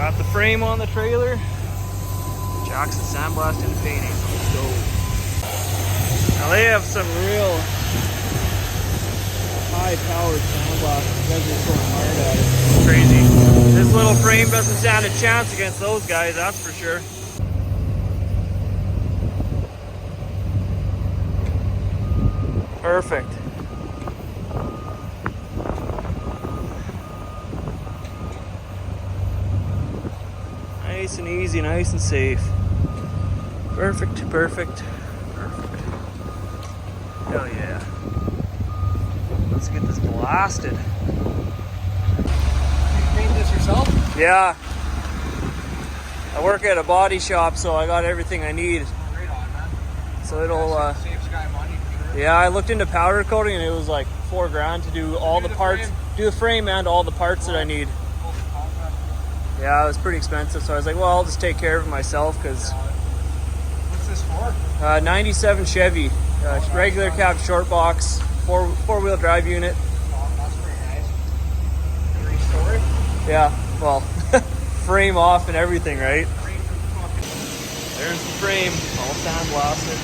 Got the frame on the trailer. Jackson sandblasting and painting. Let's go. Now they have some real high-powered sandblasters. You guys are going hard at it. It's crazy. This little frame doesn't stand a chance against those guys, that's for sure. Perfect. Nice and easy, nice and safe. Perfect, perfect, perfect. Hell yeah. Let's get this blasted. You paint this yourself? Yeah. I work at a body shop, so I got everything I need. Right on, man. So it'll, saves guy money for sure. yeah, I looked into powder coating and it was like $4,000 to do all the parts. Do the frame and all the parts that I need. Yeah, it was pretty expensive, so I was like, well, I'll just take care of it myself, because... What's this for? 97 Chevy, regular cab short box, four-wheel drive unit. Oh, that's pretty nice. 3-story? Yeah, well, frame off and everything, right? There's the frame, all sandblasted.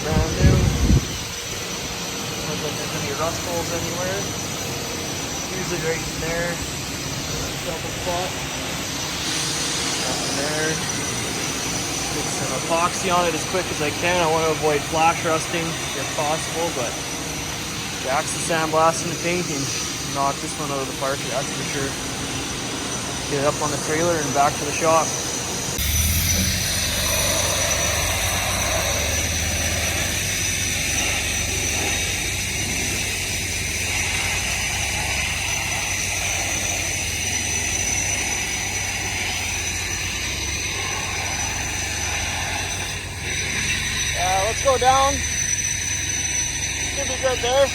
Brand new. Doesn't look like there's any rust holes anywhere. Usually right in there. Double spot. Nothing there. Get some epoxy on it as quick as I can. I want to avoid flash rusting if possible, but Jackson sandblasting and painting. Knock this one out of the park, that's for sure. Get it up on the trailer and back to the shop. Let's go down. Should be good there.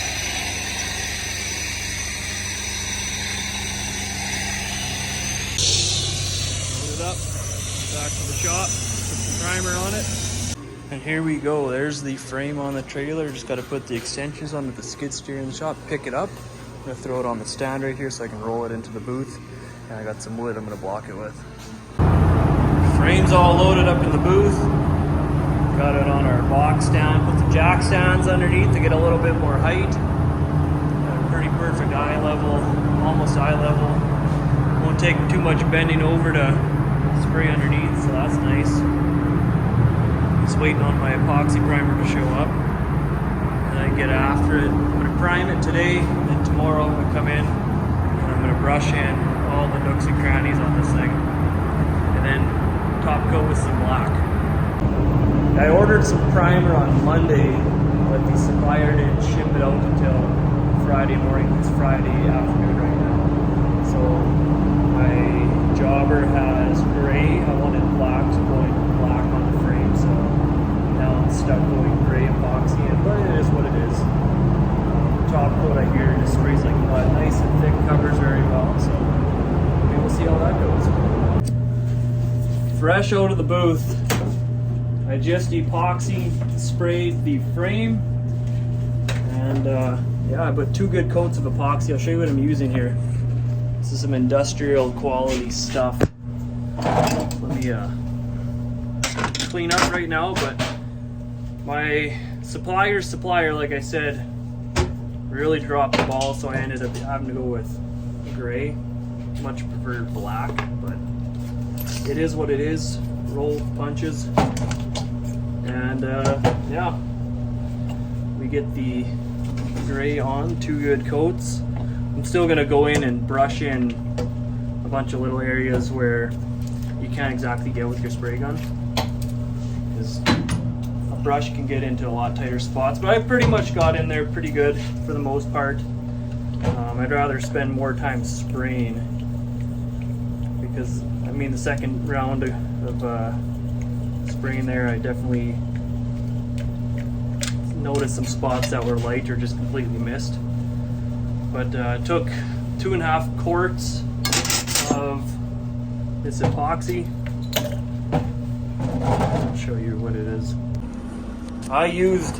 Load it up. Back to the shop. Put some primer on it. And here we go. There's the frame on the trailer. Just got to put the extensions onto the skid steer in the shop. Pick it up. I'm going to throw it on the stand right here so I can roll it into the booth. And I got some wood I'm going to block it with. Frame's all loaded up in the booth. Got it on our box stand, put the jack stands underneath to get a little bit more height. Got a pretty perfect eye level, almost eye level. Won't take too much bending over to spray underneath, so that's nice. Just waiting on my epoxy primer to show up. And I get after it. I'm gonna prime it today, then tomorrow I'm gonna come in and I'm gonna brush in all the nooks and crannies on this thing. And then top coat with some black. I ordered some primer on Monday, but the supplier didn't ship it out until Friday morning. It's Friday afternoon right now. So my jobber has gray. I wanted black, so going black on the frame. So now I'm stuck going gray epoxy in, but it is what it is. Top coat I hear just sprays like mud, nice and thick, covers very well. So we will see how that goes. Fresh out of the booth. I just epoxy sprayed the frame, and yeah, I put 2 good coats of epoxy. I'll show you what I'm using here. This is some industrial quality stuff. Let me clean up right now, but my supplier's supplier, like I said, really dropped the ball, so I ended up having to go with gray. Much preferred black, but it is what it is. Roll punches. And yeah, we get the gray on, 2 good coats. I'm still gonna go in and brush in a bunch of little areas where you can't exactly get with your spray gun, because a brush can get into a lot tighter spots, but I pretty much got in there pretty good for the most part. I'd rather spend more time spraying, because I mean the second round of spraying there, I definitely noticed some spots that were light or just completely missed. But took 2.5 quarts of this epoxy. I'll show you what it is. I used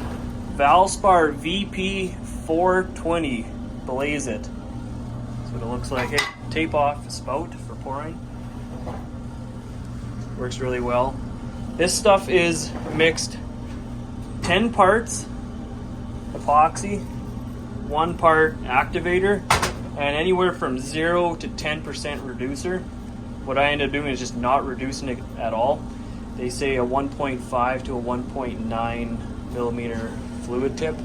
Valspar VP 420 Blaze It. That's what it looks like. Hey, tape off the spout for pouring. Works really well. This stuff is mixed 10 parts epoxy, 1 part activator, and anywhere from 0 to 10% reducer. What I end up doing is just not reducing it at all. They say a 1.5 to a 1.9 millimeter fluid tip.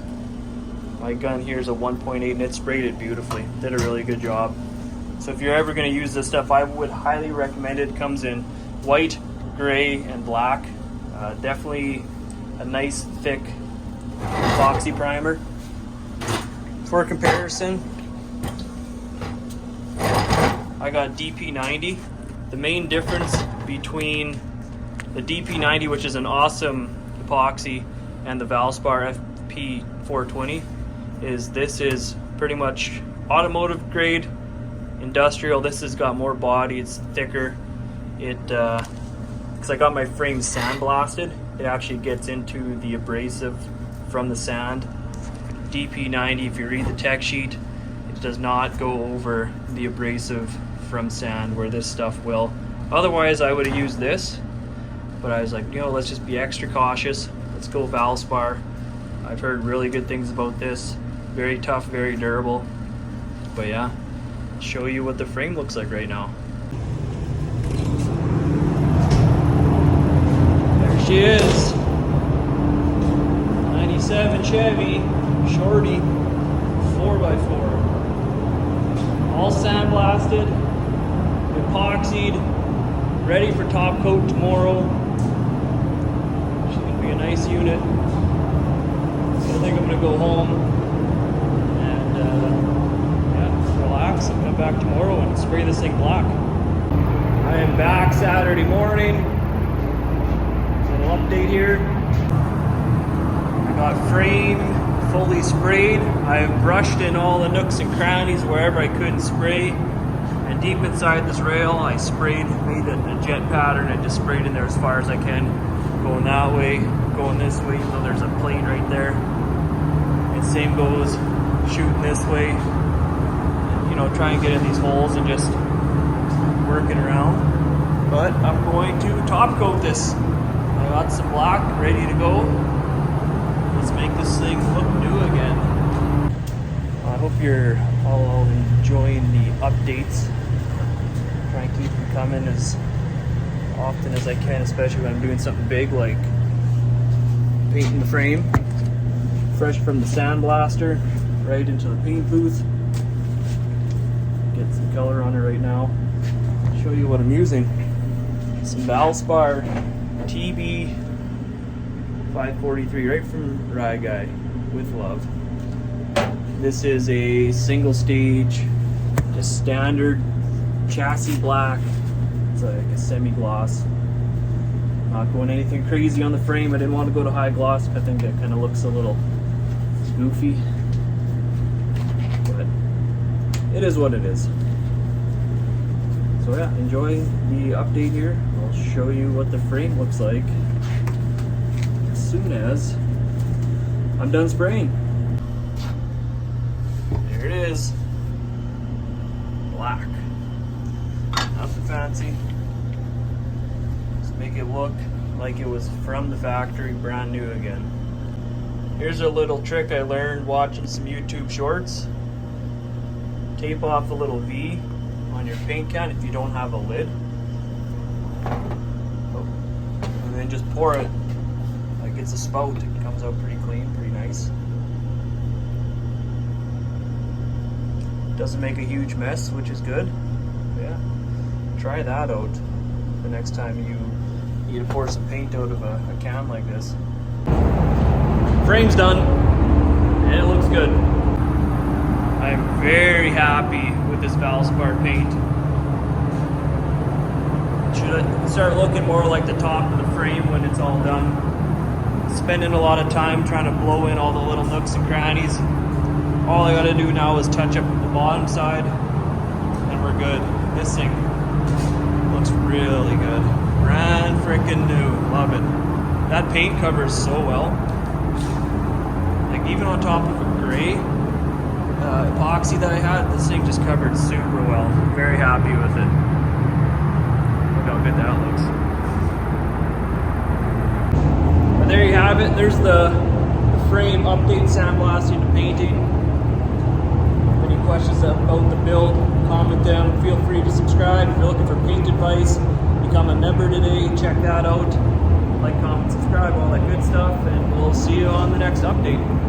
My gun here is a 1.8 and it sprayed it beautifully. Did a really good job. So if you're ever going to use this stuff, I would highly recommend it. It comes in white, gray, and black. Definitely a nice thick epoxy primer. For comparison, I got DP90. The main difference between the DP90, which is an awesome epoxy, and the Valspar FP420 is this is pretty much automotive grade, industrial. This has got more body, it's thicker. Because I got my frame sandblasted, it actually gets into the abrasive from the sand. DP90, if you read the tech sheet, it does not go over the abrasive from sand where this stuff will. Otherwise I would have used this, but I was like, you know, let's just be extra cautious. Let's go Valspar. I've heard really good things about this. Very tough, very durable. But yeah, I'll show you what the frame looks like right now. There she is. 97 Chevy, shorty, 4x4. All sandblasted, epoxied, ready for top coat tomorrow. She's gonna be a nice unit. So I think I'm gonna go home and yeah, relax and come back tomorrow and spray this thing black. I am back Saturday morning. Little update here. I got frame fully sprayed. I've brushed in all the nooks and crannies wherever I couldn't spray. And deep inside this rail, I sprayed, made a jet pattern and just sprayed in there as far as I can. Going that way, going this way, even though there's a plane right there. And same goes shooting this way. And, you know, try and get in these holes and just working around. But I'm going to top coat this. I got some black ready to go. Let's make this thing look new again. I hope you're all enjoying the updates. Try and keep them coming as often as I can, especially when I'm doing something big like painting the frame. Fresh from the sandblaster, right into the paint booth. Get some color on it right now. Show you what I'm using. Some Valspar TB 543 right from Rye Guy with love. This is a single stage, just standard chassis black. It's like a semi-gloss. Not going anything crazy on the frame. I didn't want to go to high gloss. I think it kind of looks a little goofy, but it is what it is. So yeah, enjoy the update here. I'll show you what the frame looks like as soon as I'm done spraying. There it is. Black. Nothing fancy. Just make it look like it was from the factory, brand new again. Here's a little trick I learned watching some YouTube shorts. Tape off a little V on your paint can if you don't have a lid. And then just pour it like it's a spout. It comes out pretty clean, pretty nice. Doesn't make a huge mess, which is good. Yeah, try that out the next time you need to pour some paint out of a can like this. Frame's done, and it looks good. I'm very happy with this Valspar paint. Should start looking more like the top of the frame when it's all done. Spending a lot of time trying to blow in all the little nooks and crannies. All I gotta do now is touch up the bottom side, and we're good. This thing looks really good. Brand freaking new, love it. That paint covers so well. Like even on top of a gray epoxy that I had, this thing just covered super well. Very happy with it. have it. There's the frame update, sandblasting and painting. Any questions about the build, comment them. Feel free to subscribe. If you're looking for paint advice, become a member today. Check that out. Like, comment, subscribe, all that good stuff. And we'll see you on the next update.